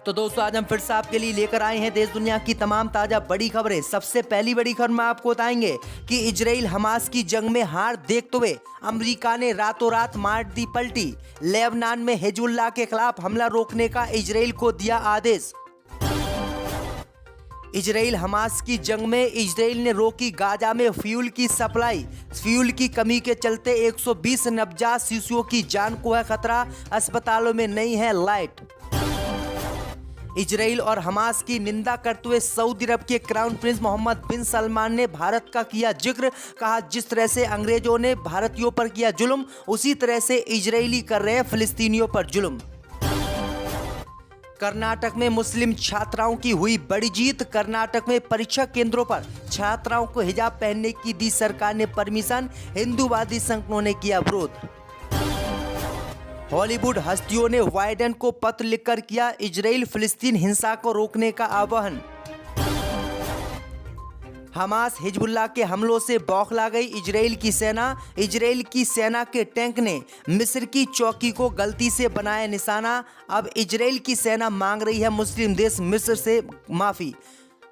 तो दोस्तों आज हम फिर से आपके लिए लेकर आए हैं देश दुनिया की तमाम ताजा बड़ी खबरें। सबसे पहली बड़ी खबर में आपको बताएंगे कि इजराइल हमास की जंग में हार देखते हुए अमेरिका ने रातों रात मार दी पलटी। लेबनान में हिजबुल्लाह के खिलाफ हमला रोकने का इजराइल को दिया आदेश। इजराइल हमास की जंग में इजराइल ने रोकी गाजा में फ्यूल की सप्लाई। फ्यूल की कमी के चलते 120 नवजात शिशुओं की जान को है खतरा, अस्पतालों में नहीं है लाइट। इजराइल और हमास की निंदा करते हुए सऊदी अरब के क्राउन प्रिंस मोहम्मद बिन सलमान ने भारत का किया जिक्र। कहा, जिस तरह से अंग्रेजों ने भारतीयों पर किया जुल्म, उसी तरह से इजरायली कर रहे हैं फिलिस्तीनियों पर जुल्म। कर्नाटक में मुस्लिम छात्राओं की हुई बड़ी जीत। कर्नाटक में परीक्षा केंद्रों पर छात्राओं को हिजाब पहनने की दी सरकार ने परमिशन, हिंदूवादी संगठनों ने किया विरोध। हॉलीवुड हस्तियों ने बाइडेन को पत्र लिखकर किया इजराइल फिलिस्तीन हिंसा को रोकने का आह्वान। हमास हिजबुल्लाह के हमलों से बौखला गई इजराइल की सेना। इजराइल की सेना के टैंक ने मिस्र की चौकी को गलती से बनाया निशाना। अब इजराइल की सेना मांग रही है मुस्लिम देश मिस्र से माफी।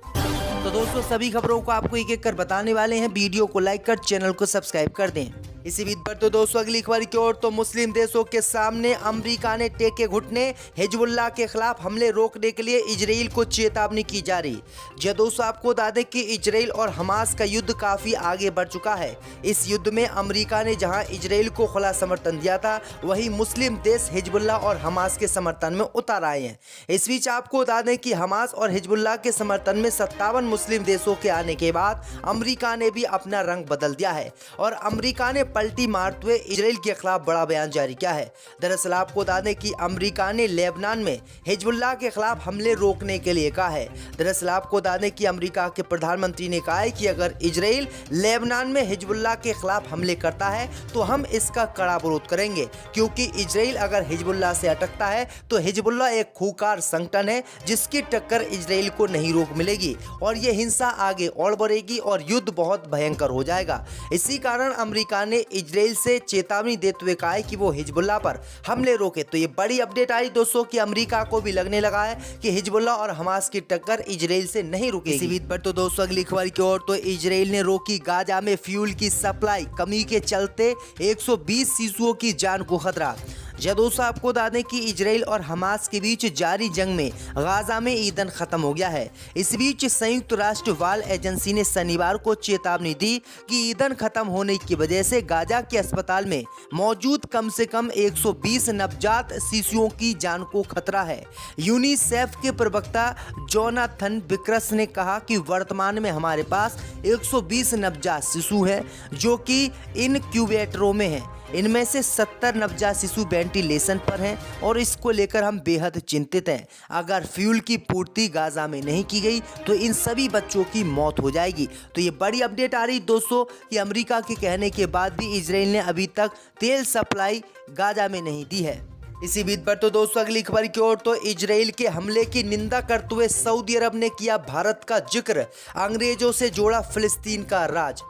तो दोस्तों सभी खबरों को आपको एक एक कर बताने वाले हैं। वीडियो को लाइक कर चैनल को सब्सक्राइब कर दें। इसी बीच पर तो दोस्तों अगली खबर की ओर तो मुस्लिम देशों के सामने अमेरिका ने टेके घुटने। हिजबुल्लाह के खिलाफ हमले रोकने के लिए इजराइल को चेतावनी की जा रही। जी दोस्तों आपको बता दें कि इजराइल और हमास का युद्ध काफी आगे बढ़ चुका है। इस युद्ध में अमेरिका ने जहां इजराइल को खुला समर्थन दिया था, वहीं मुस्लिम देश हिजबुल्लाह और हमास के समर्थन में उतर आए हैं। इस बीच आपको बता दें कि हमास और हिजबुल्लाह के समर्थन में 57 मुस्लिम देशों के आने के बाद अमेरिका ने भी अपना रंग बदल दिया है और अमेरिका ने पलटी मारते हुए इजराइल के खिलाफ बड़ा बयान जारी किया है। दरअसल आपको बता दें कि अमेरिका ने लेबनान में हिजबुल्लाह के खिलाफ हमले रोकने के लिए कहा है। दरअसल आपको बता दें कि अमेरिका के प्रधानमंत्री ने कहा है कि अगर इजराइल लेबनान में हिजबुल्लाह के खिलाफ हमले करता है तो हम इसका कड़ा विरोध करेंगे, क्योंकि इजराइल अगर हिजबुल्लाह से अटकता है तो हिजबुल्लाह एक खूंखार संगठन है जिसकी टक्कर इजराइल को नहीं रोक मिलेगी और यह हिंसा आगे और बढ़ेगी और युद्ध बहुत भयंकर हो जाएगा। इसी कारण अमेरिका ने इजराइल से चेतावनी देते हुए कहा है कि वो हिजबुल्लाह पर हमले रोके। तो ये बड़ी अपडेट आई दोस्तों कि अमेरिका को भी लगने लगा है कि हिजबुल्लाह और हमास की टक्कर इजराइल से नहीं रुकेगी। इसी बीच पर तो दोस्तों अगली खबर की ओर तो इजराइल ने रोकी गाजा में फ्यूल की सप्लाई। कमी के चलते 120 शिशुओं की जान को खतरा। दोस्तों आपको बता दें कि इजराइल और हमास के बीच जारी जंग में गाजा में ईंधन खत्म हो गया है। इस बीच संयुक्त राष्ट्र वाल एजेंसी ने शनिवार को चेतावनी दी कि ईंधन खत्म होने की वजह से गाजा के अस्पताल में मौजूद कम से कम 120 नवजात शिशुओं की जान को खतरा है। यूनिसेफ के प्रवक्ता जोनाथन विक्रस ने कहा कि वर्तमान में हमारे पास 120 नवजात शिशु हैं जो कि इनक्यूबेटरों में हैं। इनमें से 70 नवजात शिशु वेंटिलेशन पर हैं और इसको लेकर हम बेहद चिंतित हैं। अगर फ्यूल की पूर्ति गाजा में नहीं की गई तो इन सभी बच्चों की मौत हो जाएगी। तो ये बड़ी अपडेट आ रही दोस्तों कि अमेरिका के कहने के बाद भी इजराइल ने अभी तक तेल सप्लाई गाजा में नहीं दी है। इसी बीच पर तो दोस्तों अगली खबर की ओर तो इजराइल के हमले की निंदा करते हुए सऊदी अरब ने किया भारत का जिक्र। अंग्रेजों से जोड़ा फिलिस्तीन का राज।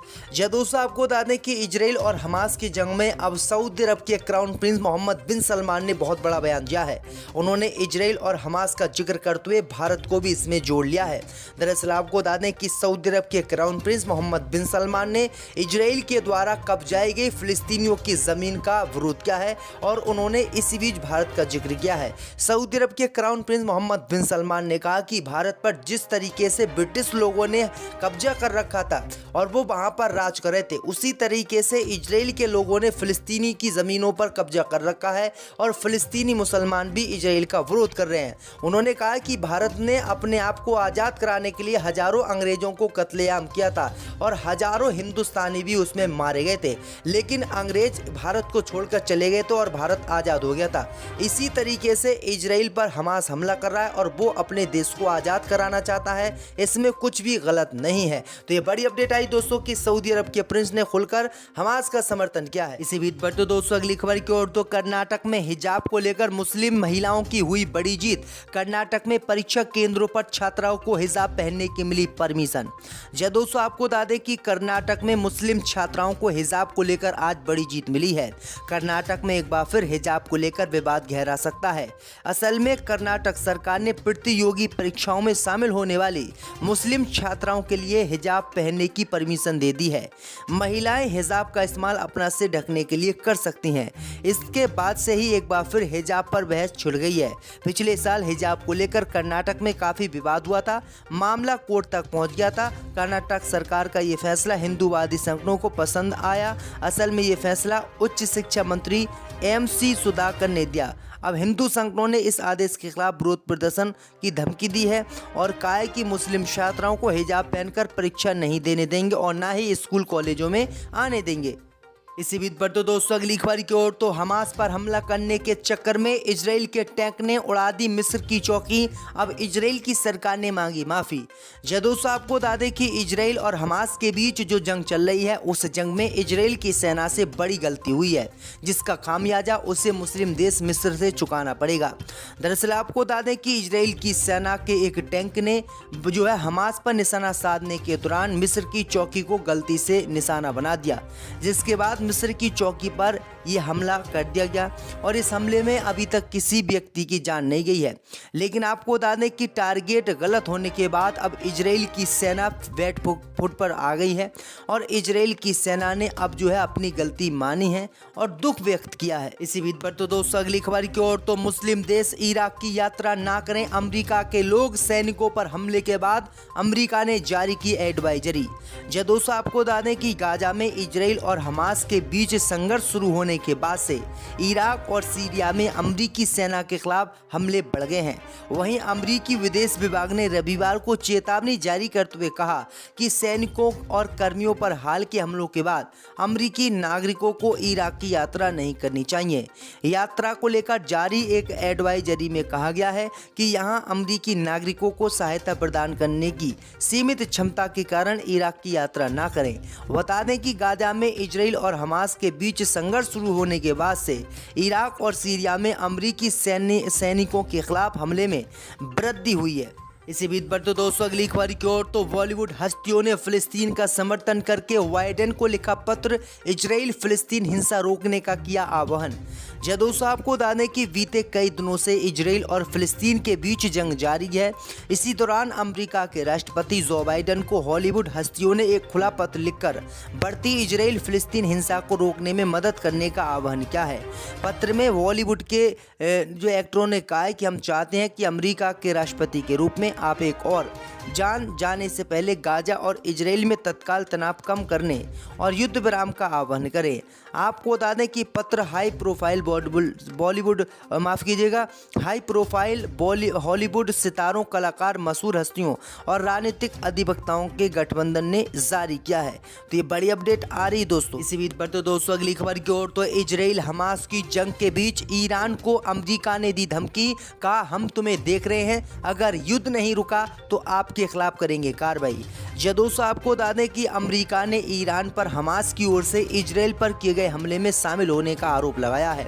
दोस्तों आपको बता दें कि इजराइल और हमास की जंग में अब सऊदी अरब के क्राउन प्रिंस मोहम्मद बिन सलमान ने बहुत बड़ा बयान दिया है। उन्होंने इजराइल और हमास का जिक्र करते हुए भारत को भी इसमें जोड़ लिया है। दरअसल आपको बता दें कि सऊदी अरब के क्राउन प्रिंस मोहम्मद बिन सलमान ने इजराइल के द्वारा कब्जाई गई फिलिस्तीनियों की जमीन का विरोध किया है और उन्होंने इसी बीच भारत का जिक्र किया है। सऊदी अरब के क्राउन प्रिंस मोहम्मद बिन सलमान ने कहा कि भारत पर जिस तरीके से ब्रिटिश लोगों ने कब्जा कर रखा था और वो वहां पर राज कर रहे थे, उसी तरीके से इजराइल के लोगों ने फिलिस्तीनी की जमीनों पर कब्जा कर रखा है और फिलिस्तीनी मुसलमान भी इजराइल का विरोध कर रहे हैं। उन्होंने कहा कि भारत ने अपने आप को आजाद कराने के लिए हजारों अंग्रेजों को कत्लेआम किया था और हजारों हिंदुस्तानी भी उसमें मारे गए थे, लेकिन अंग्रेज भारत को छोड़कर चले गए थे और भारत आजाद हो गया था। इसी तरीके से इजराइल पर हमास हमला कर रहा है और वो अपने देश को आजाद कराना चाहता है, इसमें कुछ भी गलत नहीं है। तो ये बड़ी अपडेट आई दोस्तों कि सऊदी अरब के प्रिंस ने खुलकर हमास का समर्थन किया है। इसी बीच पर तो दोस्तों अगली खबर की ओर तो कर्नाटक में हिजाब को लेकर मुस्लिम महिलाओं की हुई बड़ी जीत। कर्नाटक में परीक्षा केंद्रों पर छात्राओं को हिजाब पहनने की मिली परमिशन। दोस्तों आपको बता दें कि कर्नाटक में मुस्लिम छात्राओं को हिजाब को लेकर आज बड़ी जीत मिली है। कर्नाटक में एक बार फिर हिजाब को लेकर विवाद गहरा सकता है। असल में कर्नाटक सरकार ने प्रतियोगी परीक्षाओं में शामिल होने वाली मुस्लिम छात्राओं के लिए हिजाब पहनने की परमिशन दे दी है। महिलाएं हिजाब का इस्तेमाल अपना सिर ढकने के लिए कर सकती हैं। इसके बाद से ही एक बार फिर हिजाब पर बहस छिड़ गई है। पिछले साल हिजाब को लेकर कर्नाटक में काफी विवाद हुआ था, मामला कोर्ट तक पहुंच गया था। कर्नाटक सरकार का ये फैसला हिंदूवादी संगठनों को पसंद आया। असल में ये फैसला उच्च शिक्षा मंत्री MC सुधाकर ने दिया। अब हिंदू संगठनों ने इस आदेश के खिलाफ विरोध प्रदर्शन की धमकी दी है और कहा है कि मुस्लिम छात्राओं को हिजाब पहनकर परीक्षा नहीं देने देंगे और ना ही स्कूल कॉलेजों में आने देंगे। इसी बीच बढ़ते दोस्तों अगली खबर की ओर, तो हमास पर हमला करने के चक्कर में इजराइल के टैंक ने उड़ा दी मिस्र की चौकी। अब इजराइल की सरकार ने मांगी माफी। दोस्तों आपको बता दें कि इजराइल और हमास के बीच जो जंग चल रही है, उस जंग में इजराइल की सेना से बड़ी गलती हुई है, जिसका खामियाजा उसे मुस्लिम देश मिस्र से चुकाना पड़ेगा। दरअसल आपको बता दें कि इजराइल की सेना के एक टैंक ने जो है हमास पर निशाना साधने के दौरान मिस्र की चौकी को गलती से निशाना बना दिया, जिसके बाद मिस्र की चौकी पर यह हमला कर दिया गया और इस हमले में अभी तक किसी व्यक्ति की जान नहीं गई है। लेकिन आपको बता दें कि टारगेट गलत होने के बाद अब इजराइल की सेना बैक फुट पर आ गई है और इजराइल की सेना ने अब जो है अपनी गलती मानी है और दुख व्यक्त किया है। इसी बीच पर तो दोस्तों अगली खबर की ओर, तो मुस्लिम देश इराक की यात्रा ना करें, अमेरिका के लोग सैनिकों पर हमले के बाद अमेरिका ने जारी की एडवाइजरी। दोस्तों आपको बता दें कि गाजा में इजराइल और हमास के बीच संघर्ष शुरू होने के बाद से इराक और सीरिया में अमेरिकी सेना के खिलाफ हमले बढ़ गए हैं। वहीं अमेरिकी विदेश विभाग ने रविवार को चेतावनी जारी करते हुए कहा कि सैनिकों और कर्मियों पर हाल के हमलों के बाद अमेरिकी नागरिकों को इराक की यात्रा नहीं करनी चाहिए। यात्रा को लेकर जारी एक एडवाइजरी में कहा गया है कि यहां अमेरिकी नागरिकों को सहायता प्रदान करने की सीमित क्षमता के कारण इराक की यात्रा न करें। बता दें कि गाजा में इजराइल और हमास के बीच संघर्ष शुरू होने के बाद से इराक और सीरिया में अमेरिकी सैनिकों के खिलाफ हमले में वृद्धि हुई है। इसी बीच बढ़ते दोस्तों अगली खबर की ओर, तो बॉलीवुड हस्तियों ने फिलिस्तीन का समर्थन करके बाइडेन को लिखा पत्र, इजराइल फिलिस्तीन हिंसा रोकने का किया आह्वान। दोस्तों आपको बता दें कि बीते कई दिनों से इजराइल और फिलिस्तीन के बीच जंग जारी है। इसी दौरान अमेरिका के राष्ट्रपति जो बाइडेन को हॉलीवुड हस्तियों ने एक खुला पत्र लिखकर बढ़ती इजराइल फिलिस्तीन हिंसा को रोकने में मदद करने का आह्वान किया है। पत्र में बॉलीवुड के जो एक्टरों ने कहा है कि हम चाहते हैं कि अमेरिका के राष्ट्रपति के रूप में आप एक और जान जाने से पहले गाजा और इजराइल में तत्काल तनाव कम करने और युद्ध विराम का आह्वान करें। आपको बता दें कि पत्र हाई प्रोफाइल हॉलीवुड सितारों, कलाकार, मशहूर हस्तियों और राजनीतिक अधिवक्ताओं के गठबंधन ने जारी किया है। तो ये बड़ी अपडेट आ रही दोस्तों। इसी बीच बढ़ते दोस्तों अगली खबर की ओर, तो इजराइल हमास की जंग के बीच ईरान को अमेरिका ने दी धमकी, कहा हम तुम्हें देख रहे हैं, अगर युद्ध नहीं रुका तो आपके खिलाफ करेंगे कार्रवाई। दोस्तों आपको बता दें कि अमेरिका ने ईरान पर हमास की ओर से इजराइल पर किए गए हमले में शामिल होने का आरोप लगाया है।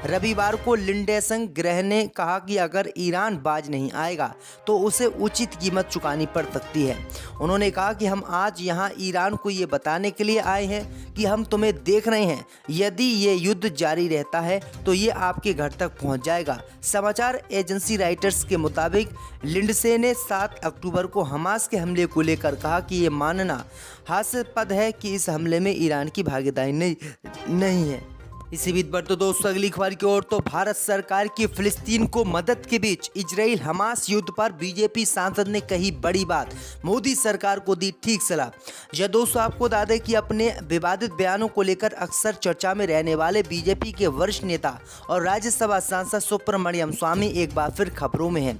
रविवार को लिंडेसन ग्रह ने कहा कि अगर ईरान बाज नहीं आएगा तो उसे उचित कीमत चुकानी पड़ सकती है। उन्होंने कहा कि हम आज यहाँ ईरान को ये बताने के लिए आए हैं कि हम तुम्हें देख रहे हैं, यदि ये युद्ध जारी रहता है तो ये आपके घर तक पहुँच जाएगा। समाचार एजेंसी रॉयटर्स के मुताबिक लिंडसे ने 7 अक्टूबर को हमास के हमले को लेकर कहा कि ये मानना हास्यास्पद है कि इस हमले में ईरान की भागीदारी नहीं है। इसी बीच बढ़ते दोस्तों अगली खबर की ओर, तो भारत सरकार की फिलिस्तीन को मदद के बीच इजराइल हमास युद्ध पर बीजेपी सांसद ने कही बड़ी बात, मोदी सरकार को दी ठीक सलाह। दोस्तों आपको बता दें कि अपने विवादित बयानों को लेकर अक्सर चर्चा में रहने वाले बीजेपी के वरिष्ठ नेता और राज्यसभा सांसद सुब्रमण्यम स्वामी एक बार फिर खबरों में हैं।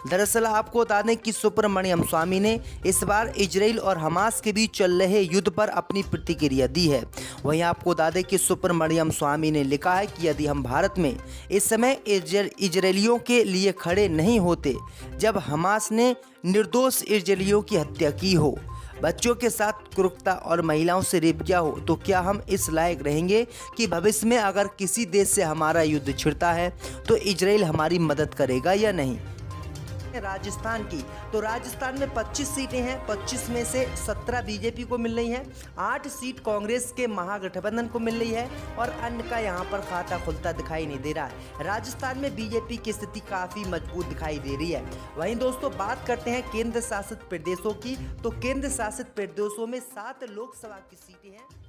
दरअसल आपको बता दें कि सुब्रमण्यम स्वामी ने इस बार इजराइल और हमास के बीच चल रहे युद्ध पर अपनी प्रतिक्रिया दी है। वहीं आपको बता दें कि सुब्रमण्यम स्वामी ने लिखा है कि यदि हम भारत में इस समय इजरायलियों के लिए खड़े नहीं होते, जब हमास ने निर्दोष इजरायलियों की हत्या की हो, बच्चों के साथ क्रूरता और महिलाओं से रेप किया हो, तो क्या हम इस लायक रहेंगे कि भविष्य में अगर किसी देश से हमारा युद्ध छिड़ता है तो इजराइल हमारी मदद करेगा या नहीं। राजस्थान की, तो राजस्थान में 25 सीटें हैं। 25 में से 17 बीजेपी को मिल रही हैं, 8 सीट कांग्रेस के महागठबंधन को मिल रही है और अन्य का यहाँ पर खाता खुलता दिखाई नहीं दे रहा है। राजस्थान में बीजेपी की स्थिति काफी मजबूत दिखाई दे रही है। वहीं दोस्तों बात करते हैं केंद्र शासित प्रदेशों की, तो केंद्र शासित प्रदेशों में 7 लोकसभा की सीटें हैं।